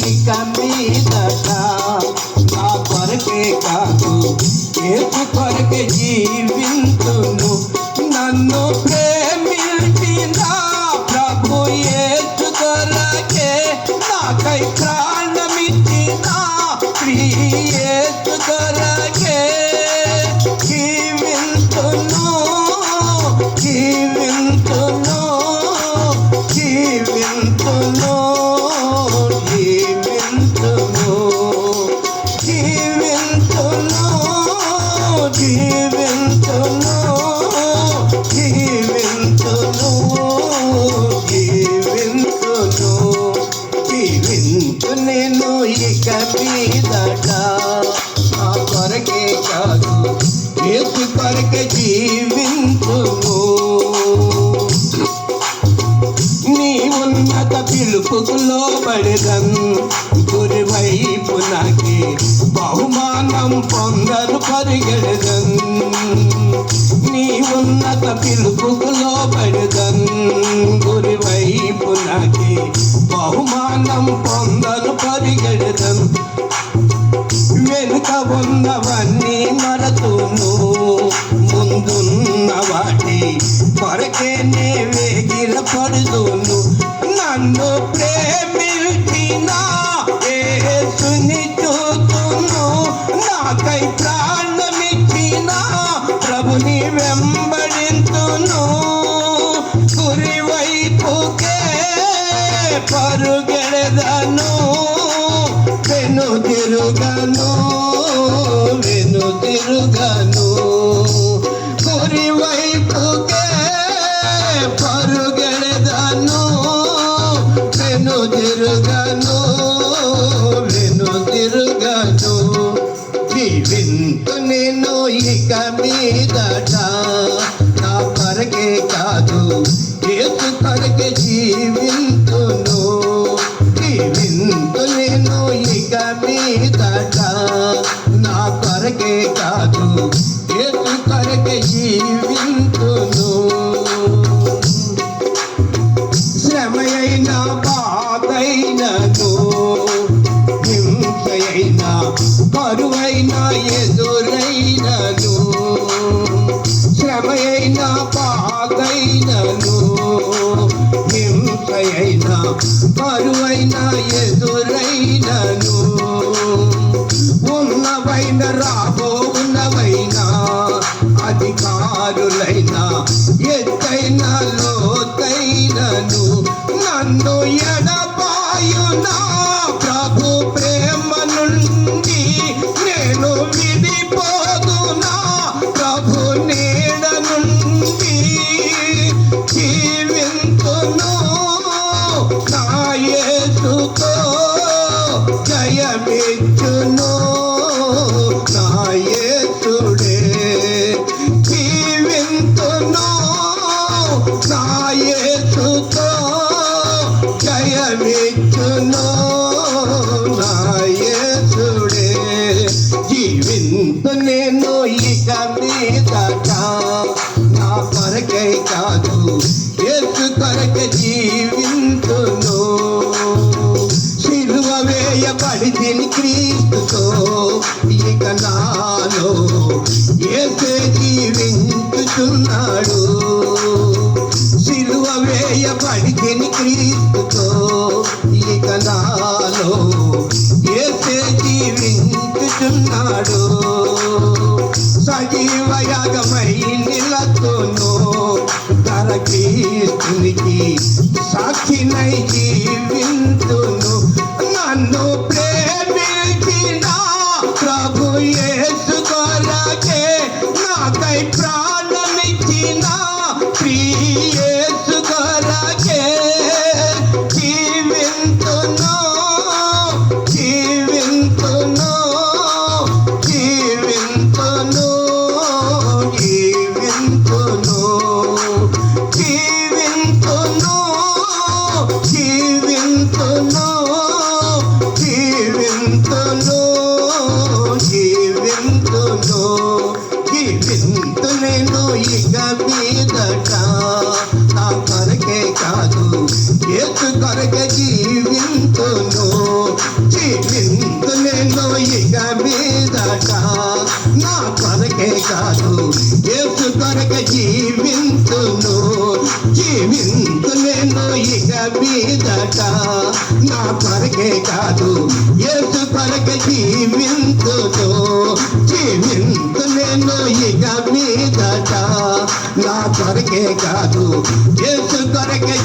ఇక మీదట నా కొరకే కాదు యేసు కొరకే జీవింతును. నన్ను ప్రేమించిన ప్రభు యేసు కొరకే నాకై ప్రాణమిచ్చిన ప్రియ యేసు కొరకే జీవింతును జీవింతును జీవింతును జీవింతును జీవింతును జీవింతును జీవింతును జీవింతును జీవింతు నేను ఇక మీదట నా కొరకే కాదు యేసు కొరకే జీవింతును. నీ ఉన్నత పిలుపుకు లోబడెదన్ గురి వైపు నాకి బహుమానం పొందను పరిగెడదన్. నీ ఉన్నత పిలుపుకు లోబడెదన్ గురి వైపు నాకి బహుమానం పొందను పరిగెడదన్. వెనుక ఉన్నవన్నీ మరతును ముందున్న వాటి కొరకే నే వేగిర పడుదును. నన్ను ప్రేమించిన యేసుని చూతును నాకై ప్రాణమిచ్చిన ప్రభుని వెంబడింతును. గురి వైపుకే పరుగెడదను వెనుదిరుగను వెనుదిరుగను గురి వైపుకే పరుగెడదను వెనుదిరుగను వెనుదిరుగను. జీవింతు నేను ఇక మీదట నా కొరకే కాదు యేసు కొరకే జీవింతును. జీవింతు నేను ఇక మీదట నా కొరకే కాదు యేసు కొరకే జీవింతును. శ్రమయైన బాధైనను హింసయైన కరువైన ఎదురైనను శ్రమయైన బాధైనను హింసయైన కరువైన ఎదురైనను ఉన్నవైన రాబోవున్నవైన అధికారులైన ఎత్తైన లోతైనను నన్ను ఎడబాయునా ప్రభు ప్రేమ నుండి నేను విడిపోదునా ప్రభు నీడ నుండి. జీవింతును నా యేసుతో జయమిచ్చును నా యేసుడే. జీవింతును నా యేసుతో జయమిచ్చును నా యేసుడే. జీవింతు నేను ఇక మీదట నా కొరకే కాదు యేసు కొరకే జీవింతును. సిలువ వేయబడితిని క్రీస్తుతో ఇక నాలో యేసే జీవించుచున్నాడు. సిలువ వేయబడితిని క్రీస్తుతో ఇక నాలో యేసే జీవించుచున్నాడు. సజీవయాగమై నిలతును ధర క్రీస్తునికి సాక్షినై జీవింతును. నన్ను ప్రేమించిన ప్రభు యేసు కొరకే నాకై ప్రాణమిచ్చిన ప్రియ యేసు కొరకే జీవింతును యేసు కొరకు జీవింతును జీవింతులేను ఇక మీదట నా కొరకే కాదు యేసు కొరకు జీవింతును జీవింతులేను ఇక మీదట నా కొరకే కాదు యేసు కొరకు